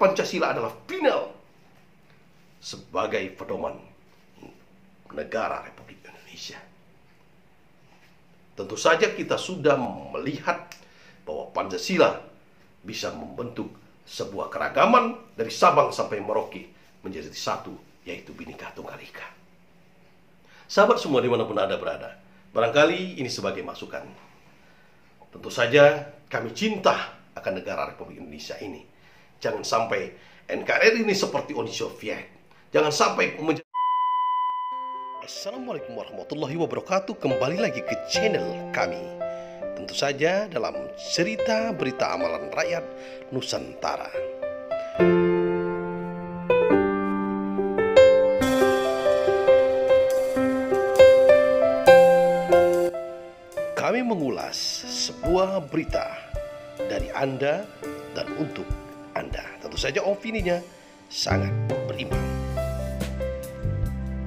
Pancasila adalah final sebagai pedoman negara Republik Indonesia. Tentu saja kita sudah melihat bahwa Pancasila bisa membentuk sebuah keragaman dari Sabang sampai Merauke menjadi satu, yaitu Bhinneka Tunggal Ika. Sahabat semua dimanapun Anda berada, barangkali ini sebagai masukan. Tentu saja kami cinta akan negara Republik Indonesia ini. Jangan sampai NKRI ini seperti Uni Soviet. Jangan sampai Assalamualaikum warahmatullahi wabarakatuh. Kembali lagi ke channel kami. Tentu saja dalam cerita berita amalan rakyat Nusantara. Kami mengulas sebuah berita dari Anda dan untuk Anda. Tentu saja opininya sangat berimbang.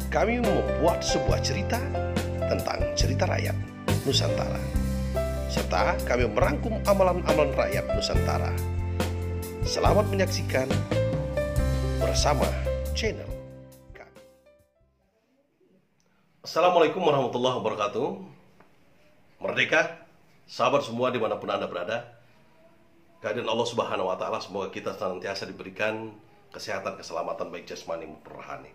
Kami membuat sebuah cerita tentang cerita rakyat Nusantara, serta kami merangkum amalan-amalan rakyat Nusantara. Selamat menyaksikan bersama channel kami. Assalamualaikum warahmatullahi wabarakatuh. Merdeka, sahabat semua dimanapun Anda berada. Kehadiran Allah Subhanahu wa Ta'ala, semoga kita senantiasa diberikan kesehatan, keselamatan baik jasmani maupun rohani.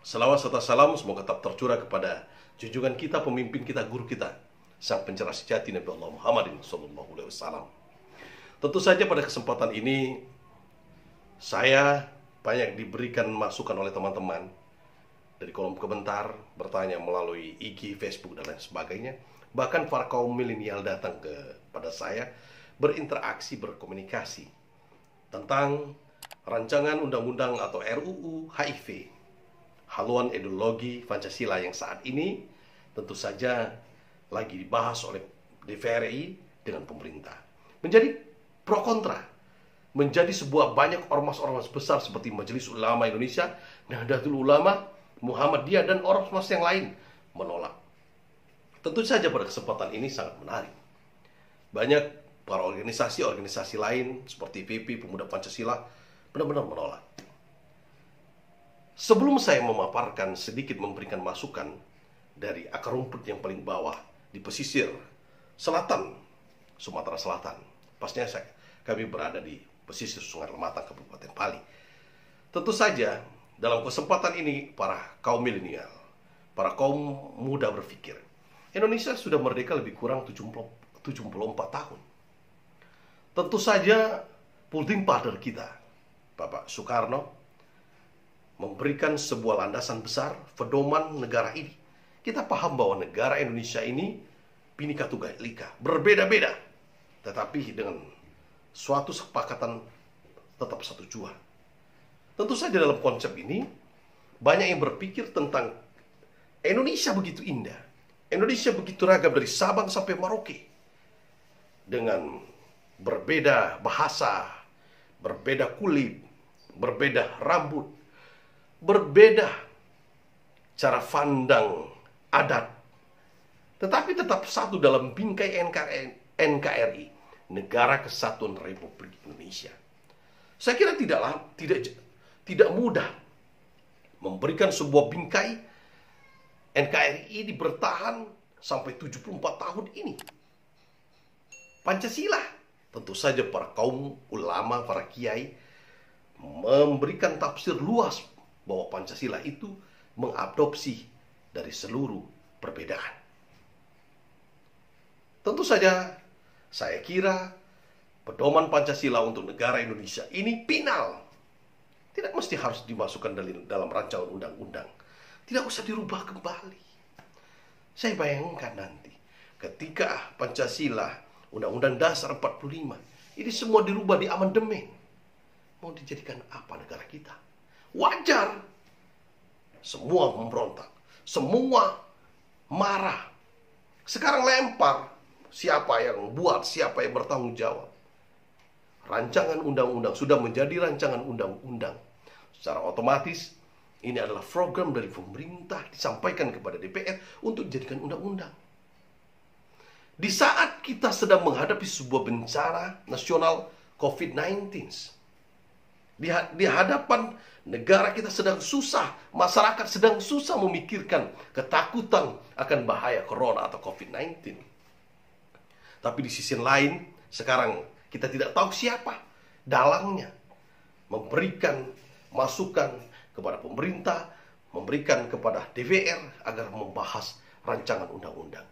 Selawat serta salam semoga tetap tercurah kepada junjungan kita, pemimpin kita, guru kita, sang pencerah sejati Nabi Allah Muhammadin SAW. Tentu saja pada kesempatan ini saya banyak diberikan masukan oleh teman-teman dari kolom komentar, bertanya melalui IG, Facebook dan lain sebagainya. Bahkan para kaum milenial datang kepada saya, berinteraksi, berkomunikasi tentang rancangan undang-undang atau RUU HIV, haluan ideologi Pancasila yang saat ini tentu saja lagi dibahas oleh DPR RI dengan pemerintah. Menjadi pro kontra, menjadi sebuah banyak ormas-ormas besar seperti Majelis Ulama Indonesia, Nahdlatul Ulama, Muhammadiyah dan ormas yang lain menolak. Tentu saja pada kesempatan ini sangat menarik. Banyak para organisasi-organisasi lain seperti PP, Pemuda Pancasila benar-benar menolak. Sebelum saya memaparkan sedikit, memberikan masukan dari akar rumput yang paling bawah di pesisir selatan Sumatera Selatan, pastinya kami berada di pesisir Sungai Lematang, Kabupaten Pali. Tentu saja dalam kesempatan ini para kaum milenial, para kaum muda berpikir, Indonesia sudah merdeka lebih kurang 74 tahun. Tentu saja founding father kita, Bapak Soekarno, memberikan sebuah landasan besar, pedoman negara ini. Kita paham bahwa negara Indonesia ini Bhinneka Tunggal Ika, berbeda-beda, tetapi dengan suatu kesepakatan tetap satu jua. Tentu saja dalam konsep ini, banyak yang berpikir tentang Indonesia begitu indah, Indonesia begitu ragam dari Sabang sampai Merauke, dengan berbeda bahasa, berbeda kulit, berbeda rambut, berbeda cara pandang adat, tetapi tetap satu dalam bingkai NKRI, Negara Kesatuan Republik Indonesia. Saya kira tidak mudah memberikan sebuah bingkai NKRI ini bertahan sampai 74 tahun ini. Pancasila, tentu saja para kaum ulama, para kiai memberikan tafsir luas bahwa Pancasila itu mengadopsi dari seluruh perbedaan. Tentu saja saya kira pedoman Pancasila untuk negara Indonesia ini final. Tidak mesti harus dimasukkan dalam rancangan undang-undang. Tidak usah dirubah kembali. Saya bayangkan nanti ketika Pancasila, Undang-Undang Dasar 45, ini semua dirubah di amandemen. Mau dijadikan apa negara kita? Wajar. Semua memberontak. Semua marah. Sekarang lempar. Siapa yang buat, siapa yang bertanggung jawab. Rancangan undang-undang sudah menjadi rancangan undang-undang. Secara otomatis, ini adalah program dari pemerintah disampaikan kepada DPR untuk dijadikan undang-undang. Di saat kita sedang menghadapi sebuah bencana nasional COVID-19, Di hadapan negara kita sedang susah, masyarakat sedang susah memikirkan ketakutan akan bahaya corona atau COVID-19. Tapi di sisi lain, sekarang kita tidak tahu siapa dalangnya memberikan masukan kepada pemerintah, memberikan kepada DPR agar membahas rancangan undang-undang.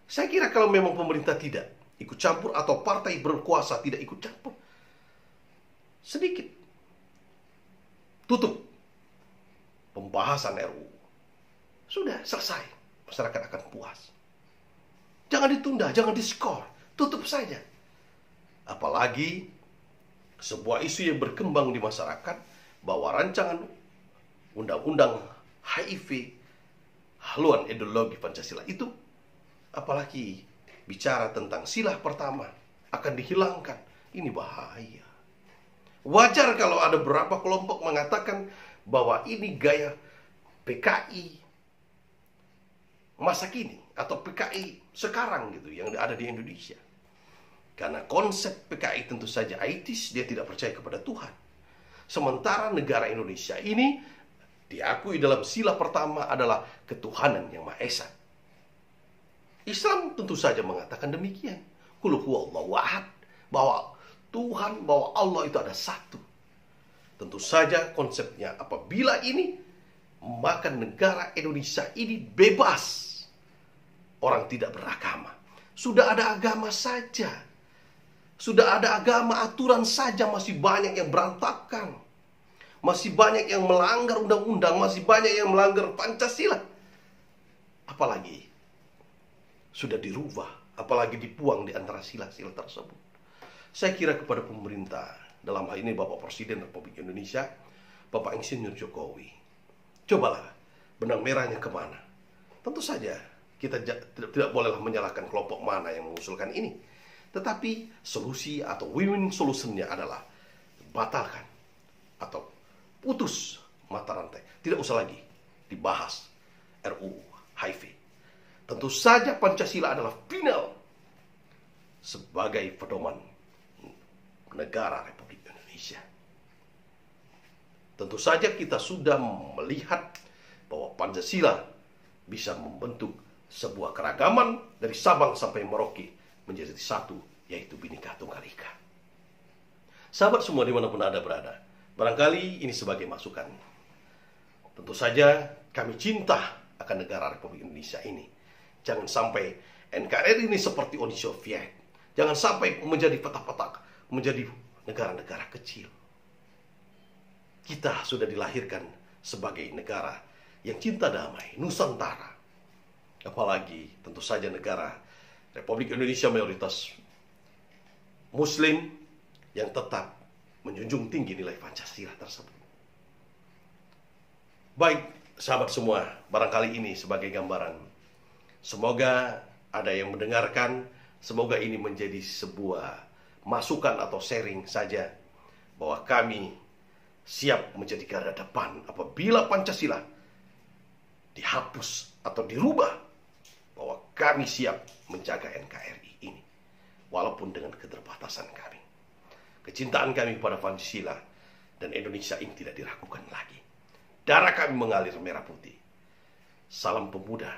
Saya kira kalau memang pemerintah tidak ikut campur atau partai berkuasa tidak ikut campur, sedikit tutup pembahasan RUU. Sudah selesai, masyarakat akan puas. Jangan ditunda, jangan diskor, tutup saja. Apalagi sebuah isu yang berkembang di masyarakat bahwa rancangan undang-undang HIV, haluan ideologi Pancasila itu, apalagi bicara tentang sila pertama akan dihilangkan. Ini bahaya. Wajar kalau ada beberapa kelompok mengatakan bahwa ini gaya PKI masa kini atau PKI sekarang gitu yang ada di Indonesia. Karena konsep PKI tentu saja aitis, dia tidak percaya kepada Tuhan. Sementara negara Indonesia ini diakui dalam sila pertama adalah ketuhanan yang Maha Esa. Islam tentu saja mengatakan demikian. Qul huwallahu ahad, bahwa Tuhan, bahwa Allah itu ada satu. Tentu saja konsepnya apabila ini, maka negara Indonesia ini bebas. Orang tidak beragama. Sudah ada agama saja. Sudah ada agama, aturan saja masih banyak yang berantakan. Masih banyak yang melanggar undang-undang, masih banyak yang melanggar Pancasila. Apalagi sudah dirubah, apalagi dibuang di antara sila-sila tersebut. Saya kira kepada pemerintah, dalam hal ini Bapak Presiden Republik Indonesia, Bapak Insinyur Jokowi, cobalah benang merahnya kemana. Tentu saja kita tidak bolehlah menyalahkan kelompok mana yang mengusulkan ini. Tetapi solusi atau win-win solutionnya adalah batalkan atau putus mata rantai. Tidak usah lagi dibahas RUU HIV. Tentu saja Pancasila adalah final sebagai pedoman negara Republik Indonesia. Tentu saja kita sudah melihat bahwa Pancasila bisa membentuk sebuah keragaman dari Sabang sampai Merauke menjadi satu, yaitu Bhinneka Tunggal Ika. Sahabat semua dimanapun Anda berada, barangkali ini sebagai masukan. Tentu saja kami cinta akan negara Republik Indonesia ini. Jangan sampai NKRI ini seperti Uni Soviet. Jangan sampai menjadi petak-petak, menjadi negara-negara kecil. Kita sudah dilahirkan sebagai negara yang cinta damai, Nusantara. Apalagi tentu saja negara Republik Indonesia mayoritas Muslim yang tetap menjunjung tinggi nilai Pancasila tersebut. Baik, sahabat semua, barangkali ini sebagai gambaran. Semoga ada yang mendengarkan, semoga ini menjadi sebuah masukan atau sharing saja bahwa kami siap menjadi garda depan apabila Pancasila dihapus atau dirubah, bahwa kami siap menjaga NKRI ini walaupun dengan keterbatasan kami. Kecintaan kami kepada Pancasila dan Indonesia ini tidak diragukan lagi. Darah kami mengalir merah putih. Salam pemuda,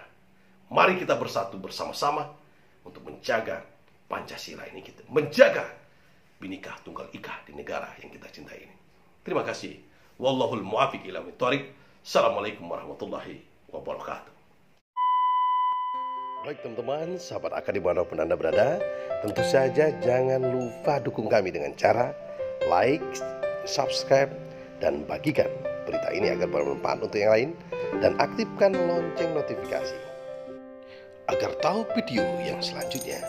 mari kita bersatu bersama-sama untuk menjaga Pancasila ini, kita menjaga Bhinneka Tunggal Ika di negara yang kita cintai ini. Terima kasih. Wallahul muwaffiq ila aqwamit thoriq. Assalamualaikum warahmatullahi wabarakatuh. Baik teman-teman, sahabat akad dimanapun Anda berada, tentu saja jangan lupa dukung kami dengan cara like, subscribe, dan bagikan berita ini agar bermanfaat untuk yang lain, dan aktifkan lonceng notifikasi agar tahu video yang selanjutnya.